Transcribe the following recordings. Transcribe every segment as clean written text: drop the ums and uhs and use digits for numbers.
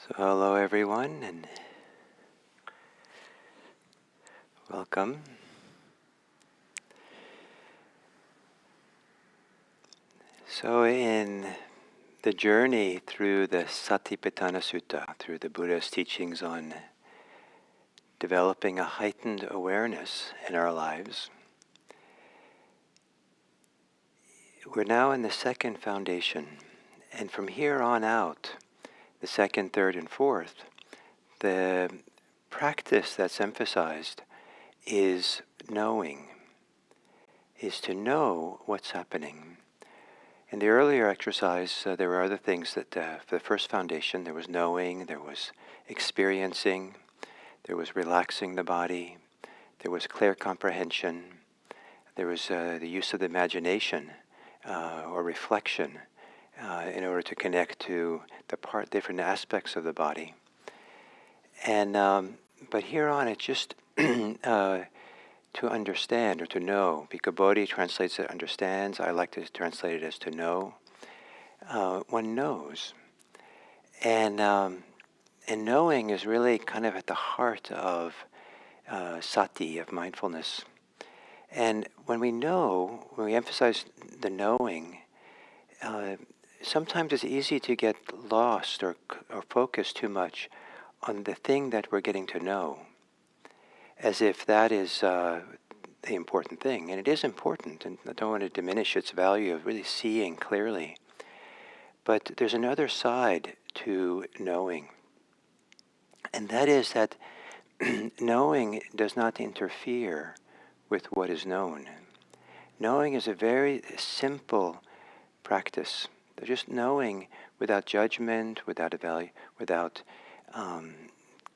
So hello everyone and welcome. So in the journey through the Satipatthana Sutta, through the Buddha's teachings on developing a heightened awareness in our lives, we're now in the second foundation. And from here on out, the second, third, and fourth, the practice that's emphasized is knowing, is to know what's happening. In the earlier exercise, there were other things that, for the first foundation, there was knowing, there was experiencing, there was relaxing the body, there was clear comprehension, there was the use of the imagination or reflection in order to connect to the different aspects of the body. And but here on, it's just to understand or to know. Bhikkhu Bodhi translates it understands. I like to translate it as to know. One knows. And knowing is really kind of at the heart of sati, of mindfulness. And when we know, when we emphasize the knowing, sometimes it's easy to get lost or focus too much on the thing that we're getting to know, as if that is the important thing. And it is important, and I don't want to diminish its value of really seeing clearly. But there's another side to knowing, and that is that knowing does not interfere with what is known. Knowing is a very simple practice. Just knowing without judgment, without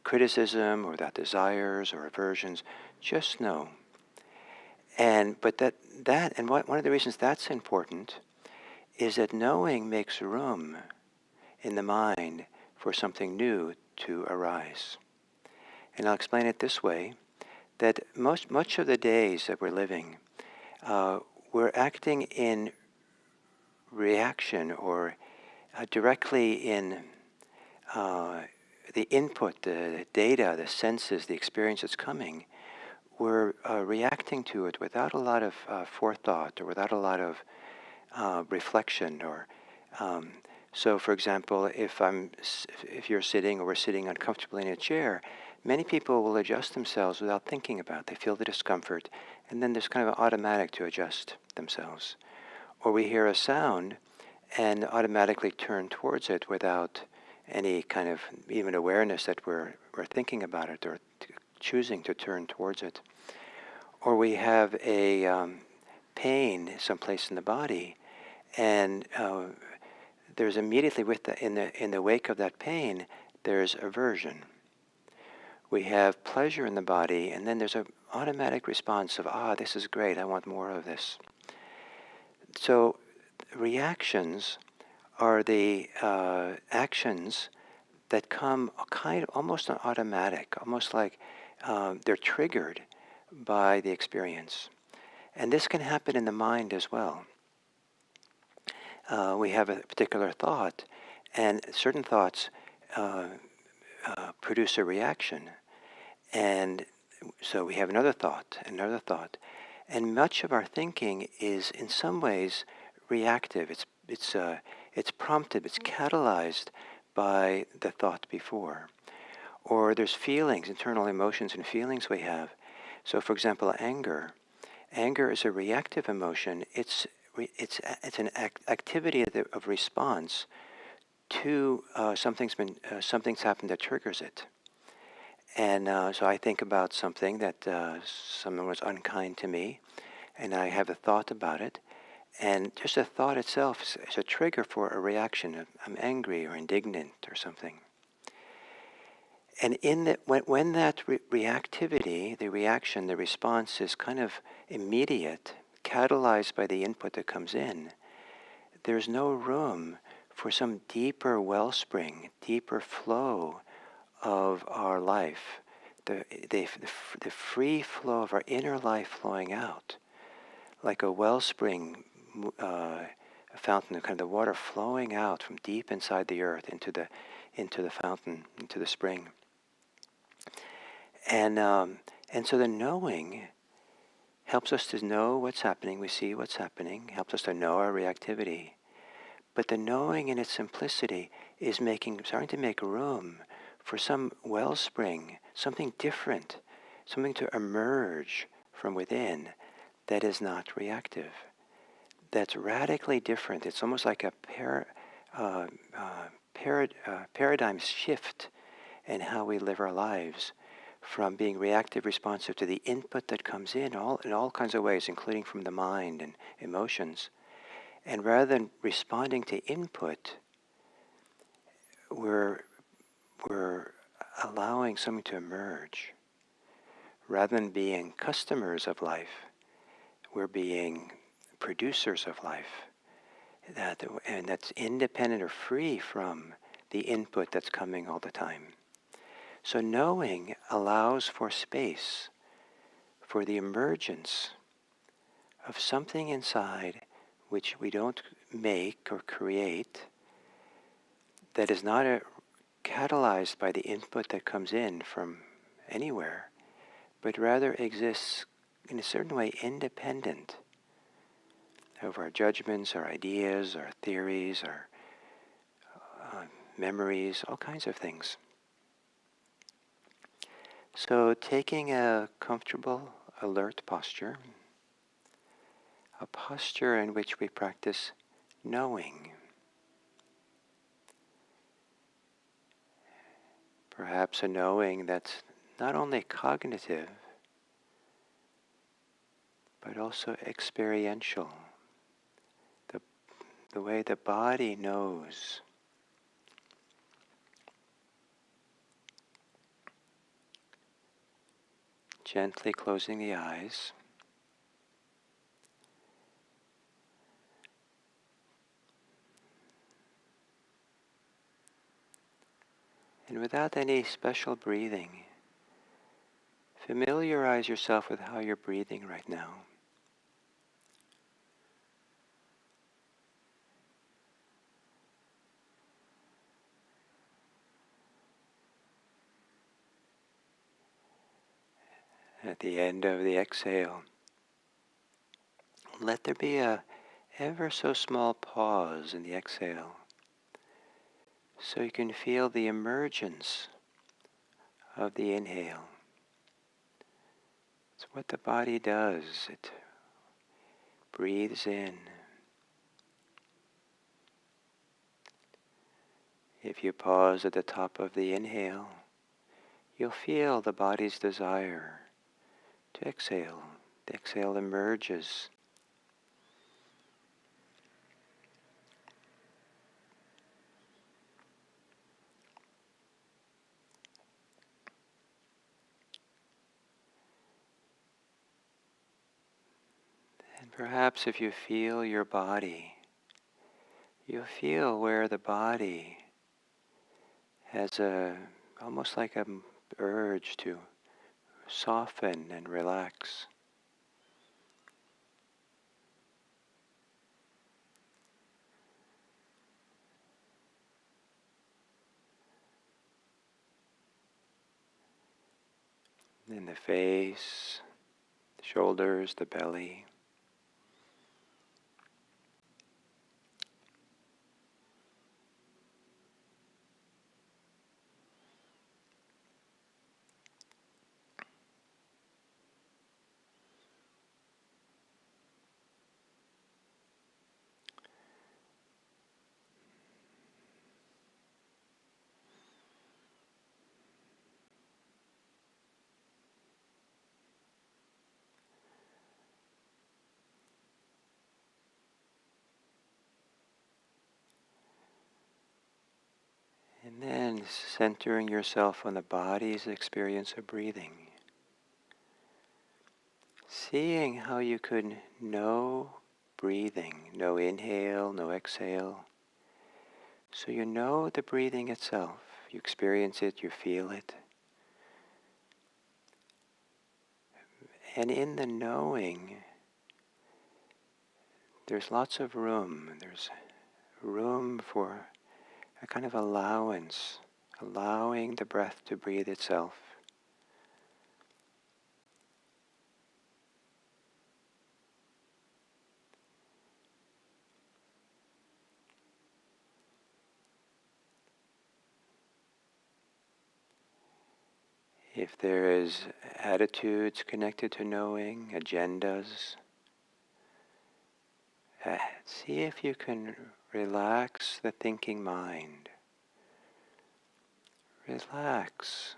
criticism, or without desires or aversions. Just know. But one of the reasons that's important is that knowing makes room in the mind for something new to arise. And I'll explain it this way: that much of the days that we're living, we're acting in reaction or directly in the input, the data, the senses, the experience that's coming. We're reacting to it without a lot of forethought or without a lot of reflection. So, for example, if you're sitting or we're sitting uncomfortably in a chair, many people will adjust themselves without thinking about it. They feel the discomfort, and then there's kind of an automatic to adjust themselves. Or we hear a sound and automatically turn towards it without any kind of even awareness that we're thinking about it or choosing to turn towards it. Or we have a pain someplace in the body, and there's immediately in the wake of that pain, there's aversion. We have pleasure in the body, and then there's an automatic response of, this is great, I want more of this. So reactions are the actions that come kind of almost automatic, almost like they're triggered by the experience. And this can happen in the mind as well. We have a particular thought, and certain thoughts produce a reaction. And so we have another thought, and much of our thinking is in some ways reactive. It's prompted, it's catalyzed by the thought before. Or there's feelings, internal emotions and feelings we have. So, for example, anger. Anger is a reactive emotion. It's an activity of response to something's happened that triggers it. And so I think about something that someone was unkind to me, and I have a thought about it. And just the thought itself is a trigger for a reaction. I'm angry or indignant or something. And when that reactivity, the reaction, the response is kind of immediate, catalyzed by the input that comes in, there's no room for some deeper wellspring, deeper flow of our life, the free flow of our inner life flowing out, like a wellspring a fountain, kind of the water flowing out from deep inside the earth into the fountain, into the spring. And so the knowing helps us to know what's happening. We see what's happening. Helps us to know our reactivity. But the knowing in its simplicity is starting to make room for some wellspring, something different, something to emerge from within that is not reactive. That's radically different. It's almost like a paradigm shift in how we live our lives, from being reactive, responsive to the input that comes in all kinds of ways, including from the mind and emotions. And rather than responding to input, we're allowing something to emerge. Rather than being customers of life, we're being producers of life. And that's independent or free from the input that's coming all the time. So knowing allows for space for the emergence of something inside which we don't make or create, that is not catalyzed by the input that comes in from anywhere, but rather exists in a certain way independent of our judgments, our ideas, our theories, our memories, all kinds of things. So taking a comfortable, alert posture, a posture in which we practice knowing. Perhaps a knowing that's not only cognitive, but also experiential. The way the body knows. Gently closing the eyes. And without any special breathing, familiarize yourself with how you're breathing right now. At the end of the exhale, let there be a ever so small pause in the exhale, so you can feel the emergence of the inhale. It's what the body does. It breathes in. If you pause at the top of the inhale, you'll feel the body's desire to exhale. The exhale emerges. And perhaps if you feel your body, you'll feel where the body has almost like an urge to soften and relax. In the face, the shoulders, the belly. And then centering yourself on the body's experience of breathing. Seeing how you could know breathing, no inhale, no exhale. So you know the breathing itself. You experience it, you feel it. And in the knowing, there's lots of room. There's room for a kind of allowance, allowing the breath to breathe itself. If there is attitudes connected to knowing, agendas, see if you can relax the thinking mind. Relax.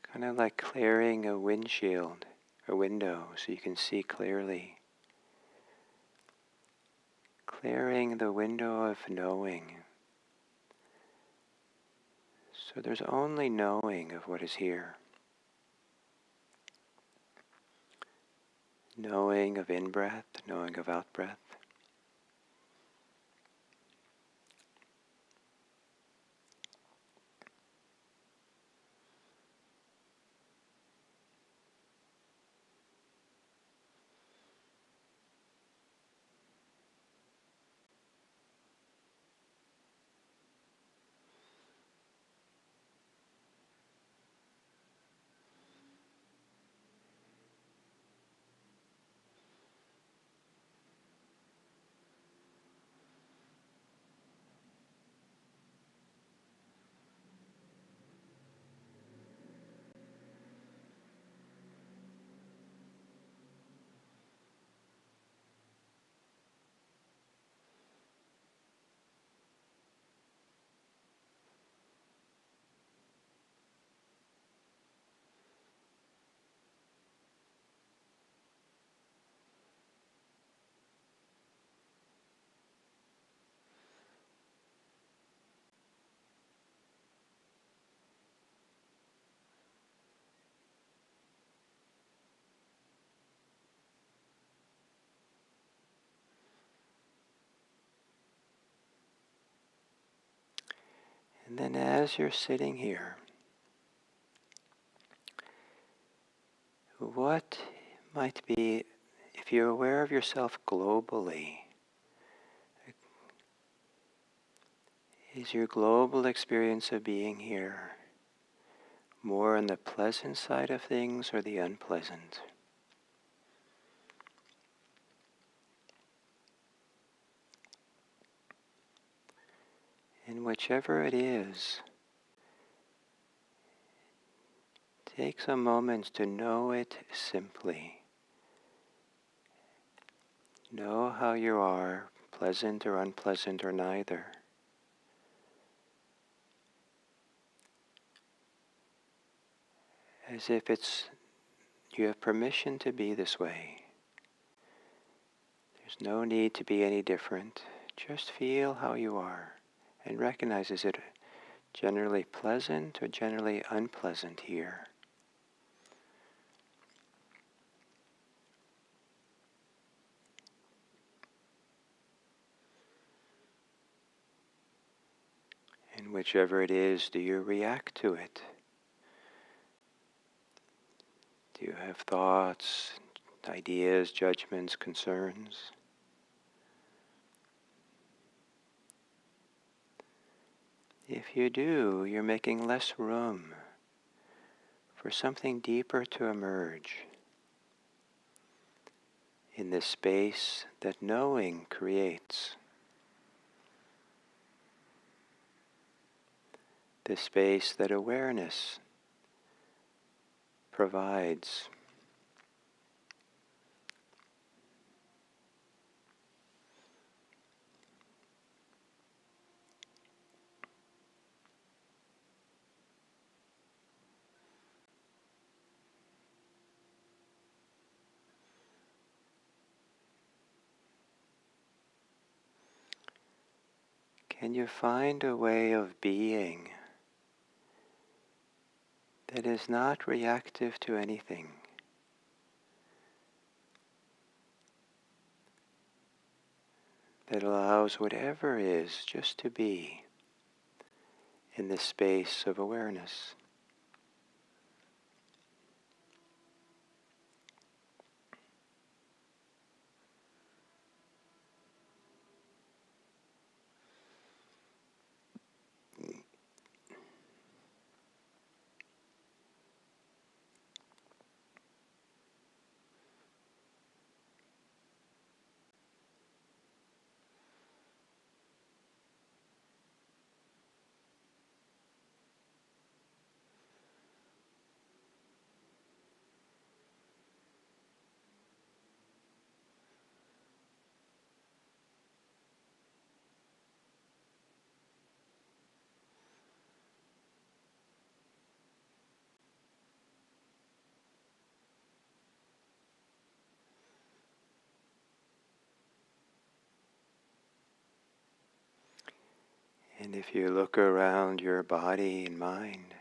Kind of like clearing a windshield, a window, so you can see clearly. Clearing the window of knowing. So there's only knowing of what is here. Knowing of in-breath, knowing of out-breath. And then as you're sitting here, what might be, if you're aware of yourself globally, is your global experience of being here more on the pleasant side of things or the unpleasant? And whichever it is, take some moments to know it simply. Know how you are, pleasant or unpleasant or neither. As if you have permission to be this way. There's no need to be any different. Just feel how you are and recognize, is it generally pleasant or generally unpleasant here? And whichever it is, do you react to it? Do you have thoughts, ideas, judgments, concerns? If you do, you're making less room for something deeper to emerge in this space that knowing creates. This space that awareness provides. Can you find a way of being that is not reactive to anything? That allows whatever is just to be in this space of awareness. And if you look around your body and mind,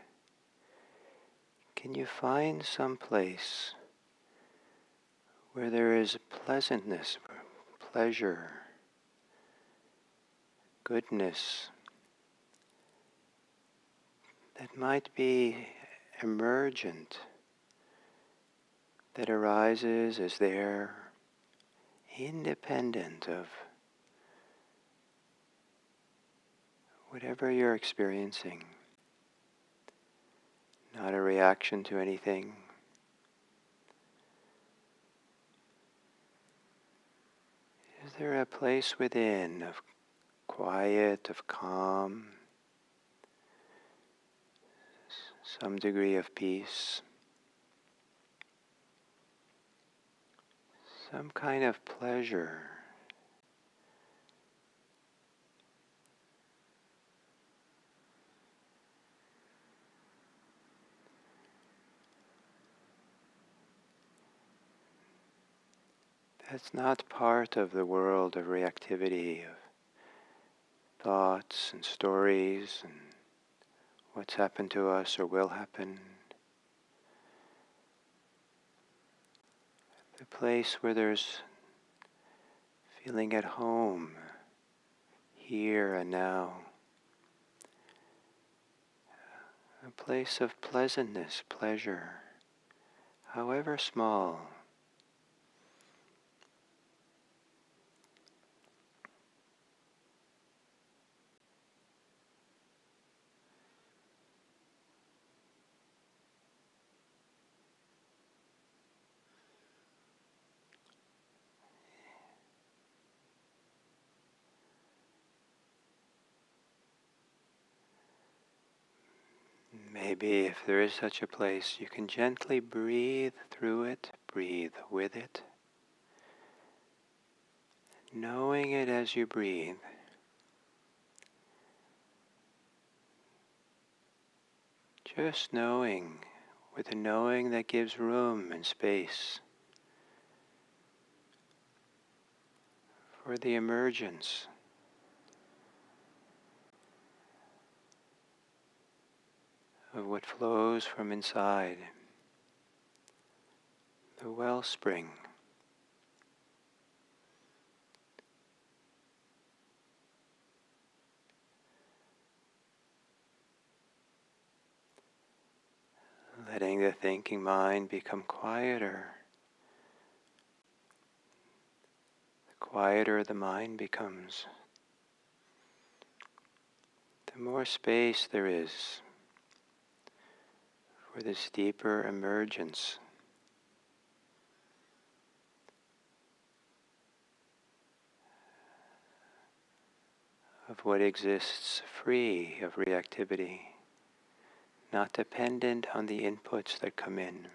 can you find some place where there is pleasantness, pleasure, goodness that might be emergent, that arises as there, independent of whatever you're experiencing, not a reaction to anything. Is there a place within of quiet, of calm, some degree of peace, some kind of pleasure? That's not part of the world of reactivity, of thoughts and stories and what's happened to us or will happen. The place where there's feeling at home, here and now. A place of pleasantness, pleasure, however small. Maybe if there is such a place, you can gently breathe through it, breathe with it, knowing it as you breathe. Just knowing, with a knowing that gives room and space for the emergence of what flows from inside, the wellspring. Letting the thinking mind become quieter. The quieter the mind becomes, the more space there is for this deeper emergence of what exists free of reactivity, not dependent on the inputs that come in.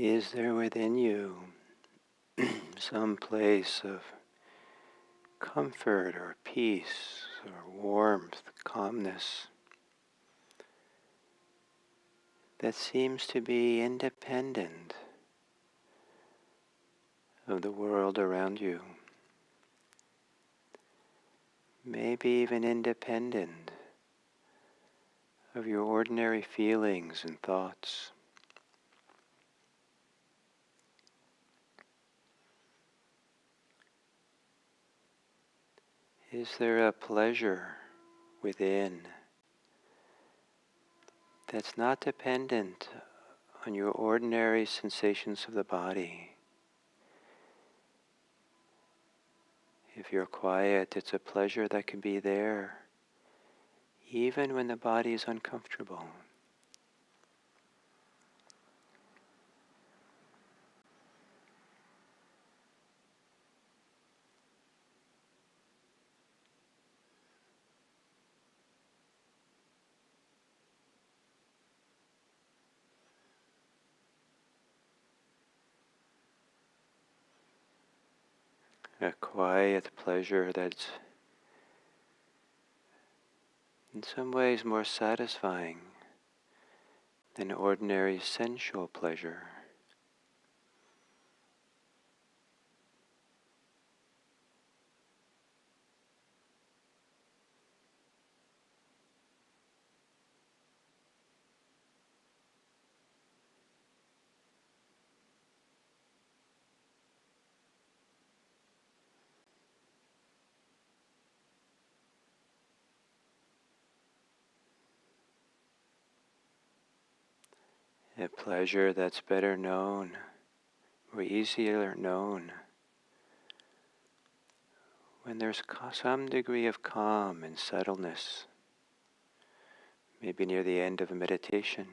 Is there within you some place of comfort or peace or warmth, calmness that seems to be independent of the world around you? Maybe even independent of your ordinary feelings and thoughts. Is there a pleasure within that's not dependent on your ordinary sensations of the body? If you're quiet, it's a pleasure that can be there even when the body is uncomfortable. A quiet pleasure that's in some ways more satisfying than ordinary sensual pleasure. A pleasure that's better known or easier known when there's some degree of calm and subtleness, maybe near the end of a meditation.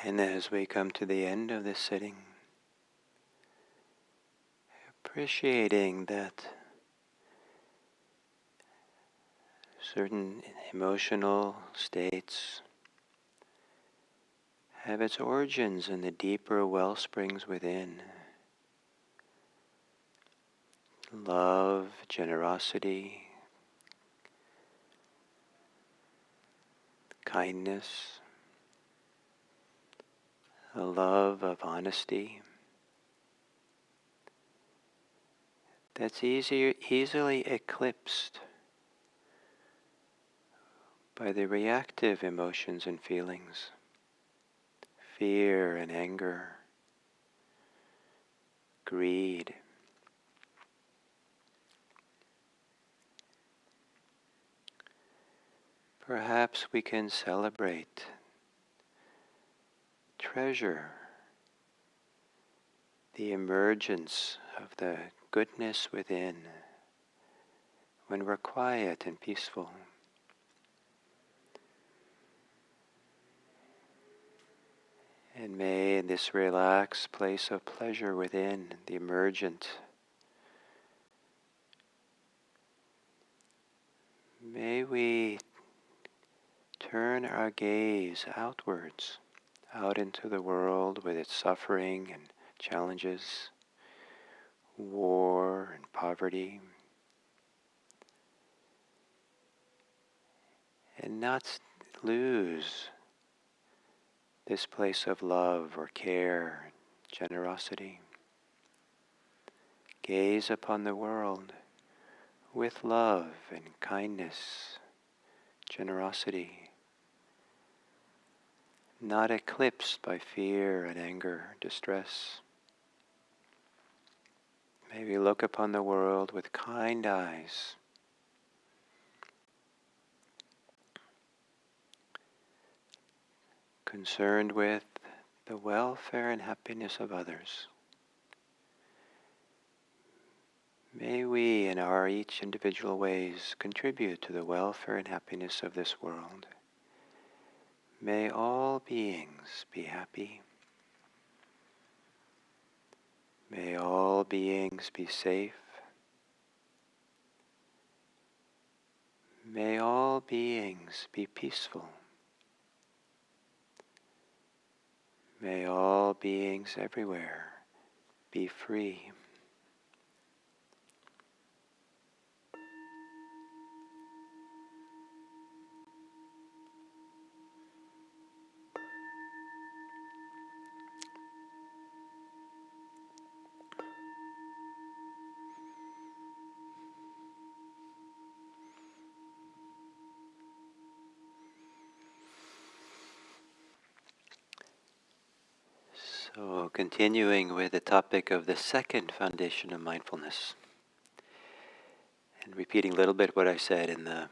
And as we come to the end of this sitting, appreciating that certain emotional states have its origins in the deeper well springs within. Love, generosity, kindness, a love of honesty that's easily eclipsed by the reactive emotions and feelings, fear and anger, greed. Perhaps we can celebrate, treasure the emergence of the goodness within when we're quiet and peaceful. And may in this relaxed place of pleasure within, the emergent, may we turn our gaze outwards, out into the world with its suffering and challenges, war and poverty, and not lose this place of love or care, generosity. Gaze upon the world with love and kindness, generosity, not eclipsed by fear and anger, distress. May we look upon the world with kind eyes, concerned with the welfare and happiness of others. May we, in our each individual ways, contribute to the welfare and happiness of this world. May all beings be happy. May all beings be safe. May all beings be peaceful. May all beings everywhere be free. So, continuing with the topic of the second foundation of mindfulness, and repeating a little bit what I said in the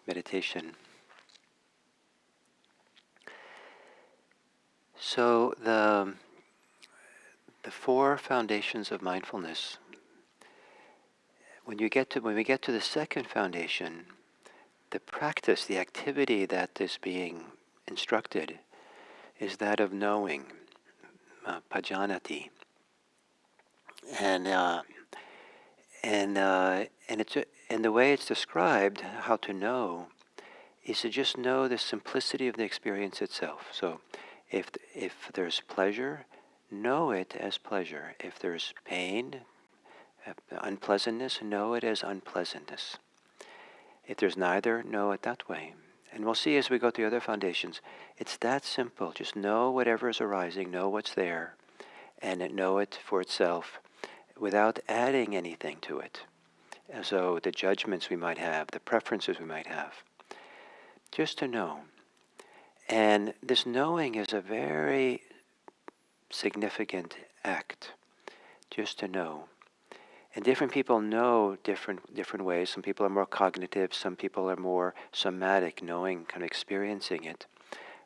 meditation. So, the four foundations of mindfulness. When we get to the second foundation, the practice, the activity that is being instructed, is that of knowing. Pajanati, and the way it's described, how to know, is to just know the simplicity of the experience itself. So, if there's pleasure, know it as pleasure. If there's pain, unpleasantness, know it as unpleasantness. If there's neither, know it that way. And we'll see as we go through other foundations, it's that simple. Just know whatever is arising, know what's there, and know it for itself without adding anything to it. And so the judgments we might have, the preferences we might have, just to know. And this knowing is a very significant act, just to know. And different people know different ways. Some people are more cognitive, some people are more somatic, knowing, kind of experiencing it.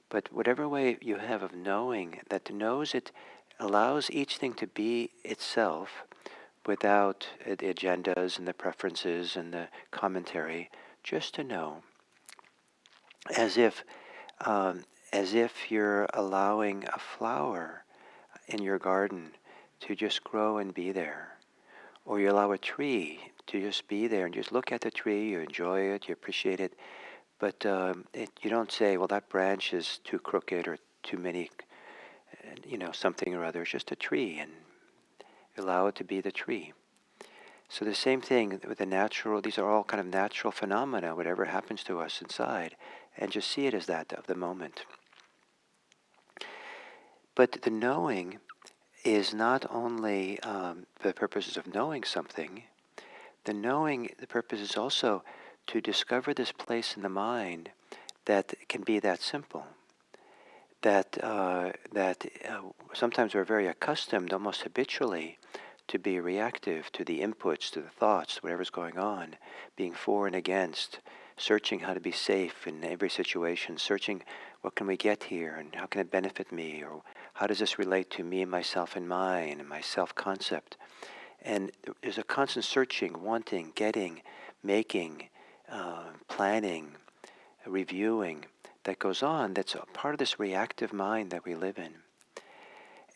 But whatever way you have of knowing, that knows it allows each thing to be itself without the agendas and the preferences and the commentary, just to know. As if you're allowing a flower in your garden to just grow and be there. Or you allow a tree to just be there and just look at the tree, you enjoy it, you appreciate it, but you don't say, well, that branch is too crooked or too many, something or other. It's just a tree, and you allow it to be the tree. So the same thing with the natural, these are all kind of natural phenomena, whatever happens to us inside, and just see it as that of the moment. But the knowing is not only the purposes of knowing something. The purpose is also to discover this place in the mind that can be that simple. That sometimes we're very accustomed, almost habitually, to be reactive to the inputs, to the thoughts, whatever's going on, being for and against, searching how to be safe in every situation, searching what can we get here and how can it benefit me, or how does this relate to me and myself and mine and my self-concept. And there's a constant searching, wanting, getting, making, planning, reviewing that goes on, that's a part of this reactive mind that we live in.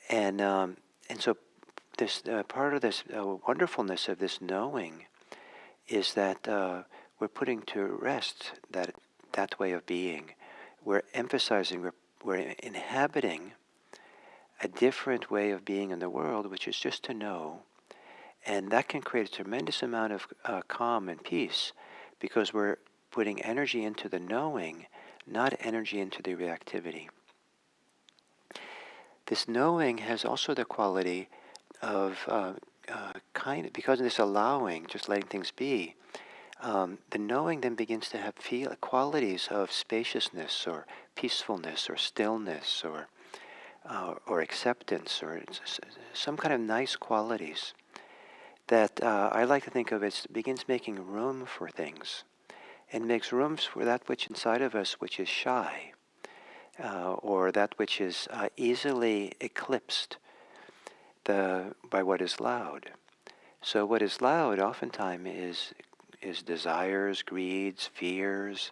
And so this part of this wonderfulness of this knowing is that we're putting to rest that way of being. We're emphasizing, we're inhabiting a different way of being in the world, which is just to know. And that can create a tremendous amount of calm and peace, because we're putting energy into the knowing, not energy into the reactivity. This knowing has also the quality of because of this allowing, just letting things be, the knowing then begins to have qualities of spaciousness or peacefulness or stillness or acceptance or some kind of nice qualities that I like to think of as begins making room for things, and makes rooms for that which inside of us which is shy, or that which is easily eclipsed by what is loud. So what is loud oftentimes is desires, greeds, fears,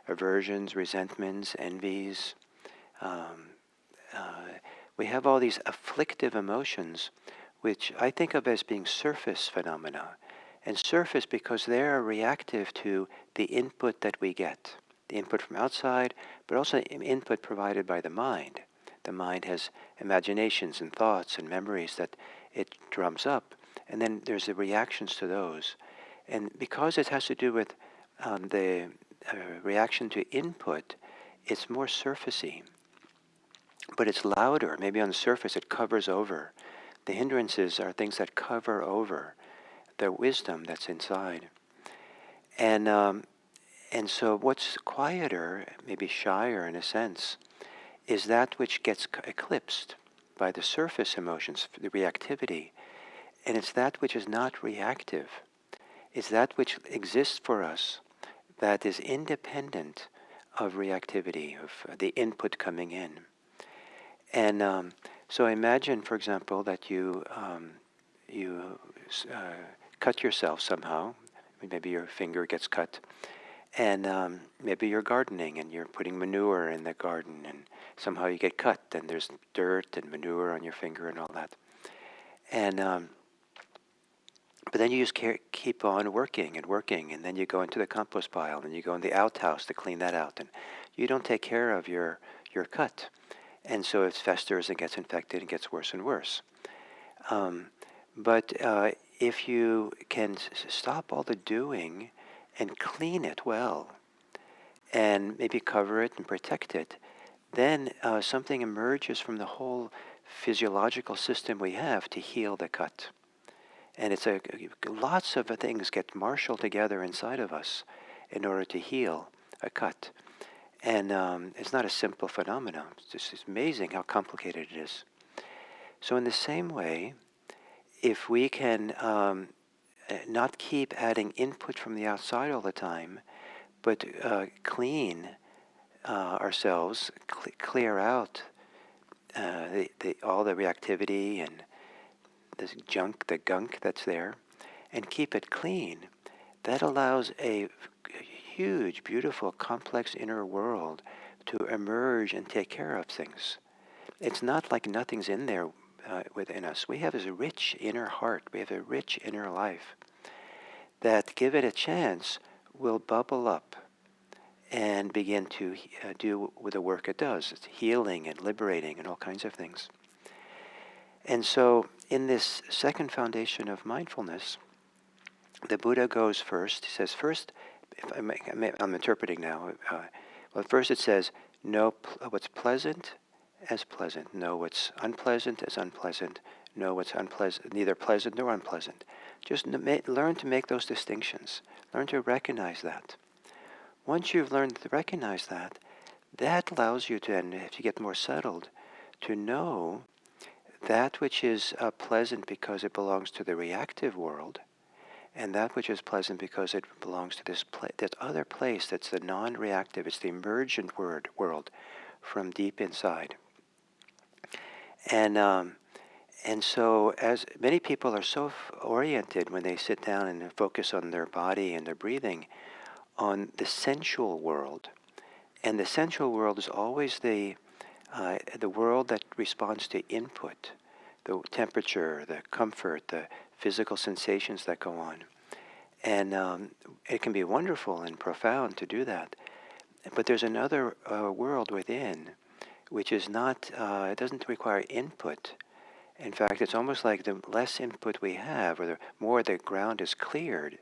aversions, resentments, envies. We have all these afflictive emotions, which I think of as being surface phenomena. And surface because they're reactive to the input that we get, the input from outside, but also input provided by the mind. The mind has imaginations and thoughts and memories that it drums up, and then there's the reactions to those. And because it has to do with the reaction to input, it's more surfacey, but it's louder. Maybe on the surface it covers over. The hindrances are things that cover over the wisdom that's inside. And so what's quieter, maybe shyer in a sense, is that which gets eclipsed by the surface emotions, the reactivity. And it's that which is not reactive. It's that which exists for us that is independent of reactivity, of the input coming in. And so imagine, for example, that you cut yourself somehow. Maybe your finger gets cut. And maybe you're gardening and you're putting manure in the garden, and somehow you get cut and there's dirt and manure on your finger and all that. And but then you just keep on working and working, and then you go into the compost pile and you go in the outhouse to clean that out, and you don't take care of your cut. And so it festers and gets infected and gets worse and worse. But if you can stop all the doing and clean it well, and maybe cover it and protect it, then something emerges from the whole physiological system we have to heal the cut. And it's lots of things get marshaled together inside of us in order to heal a cut. And it's not a simple phenomenon. It's amazing how complicated it is. So in the same way, if we can not keep adding input from the outside all the time, but clean ourselves, clear out all the reactivity and this junk, the gunk that's there, and keep it clean, that allows a huge, beautiful, complex inner world to emerge and take care of things. It's not like nothing's in there within us. We have this rich inner heart. We have a rich inner life that, give it a chance, will bubble up and begin to do with the work it does. It's healing and liberating and all kinds of things. And so in this second foundation of mindfulness, the Buddha goes first. He says first, I'm interpreting now. Well, first it says, know what's pleasant as pleasant. Know what's unpleasant as unpleasant. Know what's unpleasant, neither pleasant nor unpleasant. Just learn to make those distinctions. Learn to recognize that. Once you've learned to recognize that, that allows you to, and if you get more settled, to know that which is pleasant because it belongs to the reactive world, and that which is pleasant because it belongs to this other place that's the non-reactive. It's the emergent world from deep inside. And so, as many people are so oriented when they sit down and focus on their body and their breathing, on the sensual world, and the sensual world is always the world that responds to input, the temperature, the comfort, the physical sensations that go on. And it can be wonderful and profound to do that. But there's another world within, which is not, it doesn't require input. In fact, it's almost like the less input we have, or the more the ground is cleared,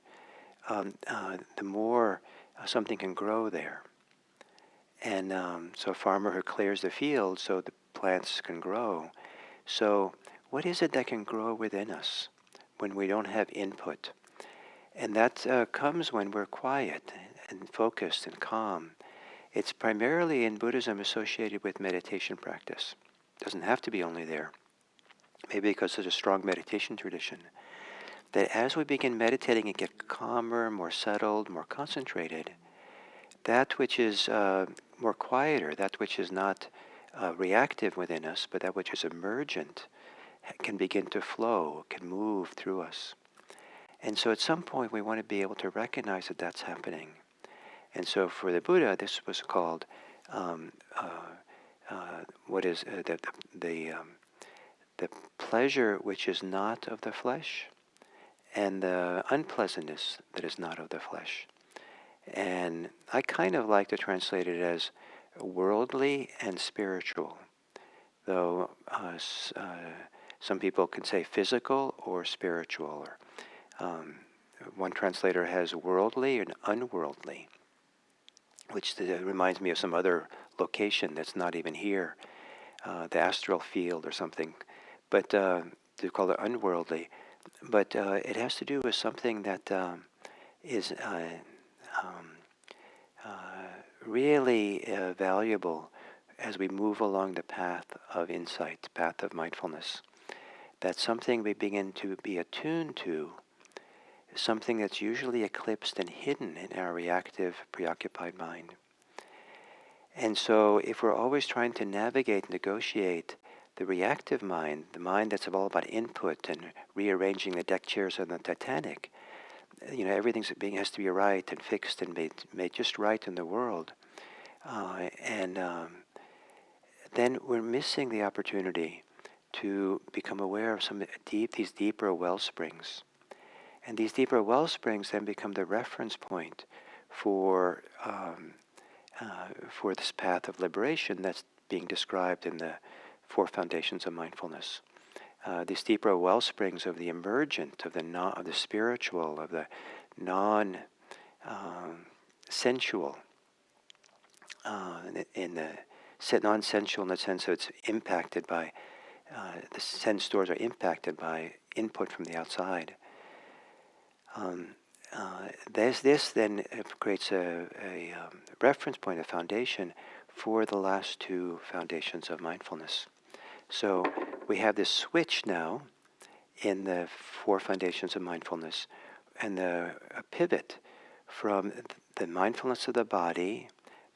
the more something can grow there. And so a farmer who clears the field so the plants can grow. So what is it that can grow within us when we don't have input? And that comes when we're quiet and focused and calm. It's primarily in Buddhism associated with meditation practice. It doesn't have to be only there. Maybe because there's a strong meditation tradition. That as we begin meditating and get calmer, more settled, more concentrated, that which is more quieter, that which is not reactive within us, but that which is emergent, can begin to flow, can move through us. And so at some point we want to be able to recognize that that's happening. And so for the Buddha, this was called the pleasure which is not of the flesh, and the unpleasantness that is not of the flesh. And I kind of like to translate it as worldly and spiritual, though some people can say physical or spiritual. Or one translator has worldly and unworldly, which reminds me of some other location that's not even here, the astral field or something. But they call it unworldly. But it has to do with something that is really valuable as we move along the path of insight, path of mindfulness. That's something we begin to be attuned to, something that's usually eclipsed and hidden in our reactive, preoccupied mind. And so if we're always trying to navigate, negotiate the reactive mind, the mind that's all about input and rearranging the deck chairs on the Titanic, everything has to be right and fixed and made just right in the world. Then we're missing the opportunity to become aware of these deeper well springs. And these deeper well springs then become the reference point for this path of liberation that's being described in the 4 foundations of mindfulness. These deeper well springs of the emergent, of the spiritual, of the non-sensual, non-sensual in the sense that it's impacted by, the sense doors are impacted by input from the outside. This then creates a reference point, a foundation for the last 2 foundations of mindfulness. So we have this switch now in the 4 foundations of mindfulness, and a pivot from the mindfulness of the body,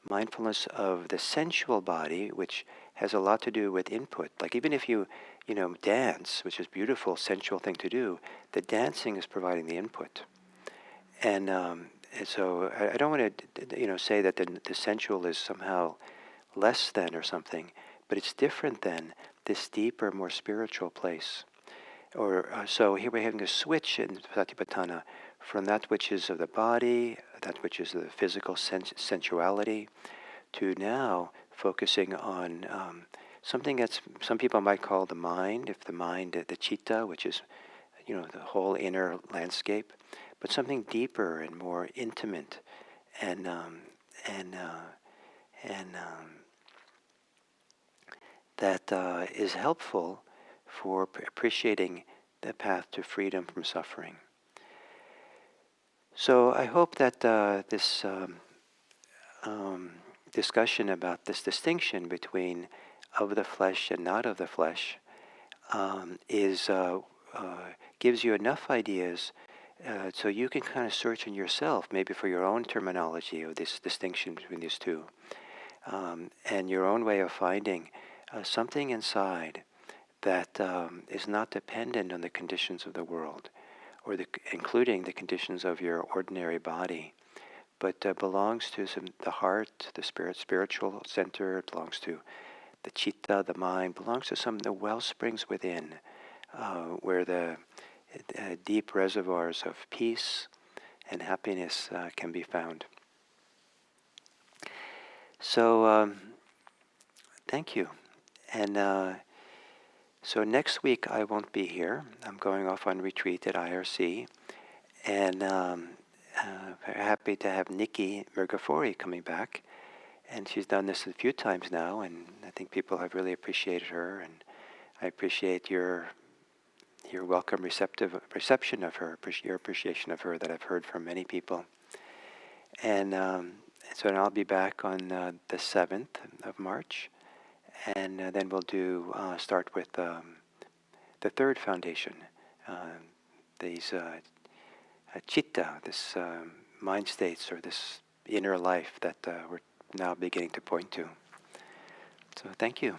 mindfulness of the sensual body, which has a lot to do with input. Like even if you dance, which is a beautiful, sensual thing to do, the dancing is providing the input. And so I don't want to say that the sensual is somehow less than or something, but it's different than this deeper, more spiritual place. So here we're having a switch in Satipatthana from that which is of the body, that which is the physical sensuality, to now focusing on something that's some people might call the mind, if the mind, the citta, which is the whole inner landscape, but something deeper and more intimate, and that is helpful for appreciating the path to freedom from suffering. So I hope that this discussion about this distinction between of the flesh and not of the flesh gives you enough ideas So you can kind of search in yourself, maybe for your own terminology or this distinction between these two, and your own way of finding something inside that is not dependent on the conditions of the world, or including the conditions of your ordinary body, but belongs to the heart, the spiritual center. It belongs to the citta, the mind. Belongs to some the well springs within, where the deep reservoirs of peace and happiness can be found. So thank you. And so next week I won't be here. I'm going off on retreat at IRC, and very happy to have Nikki Mirgafori coming back. And she's done this a few times now, and I think people have really appreciated her, and I appreciate your welcome reception of her, your appreciation of her that I've heard from many people. And so I'll be back on the 7th of March, and then we'll start with the third foundation, these citta, this mind states or this inner life that we're now beginning to point to. So thank you.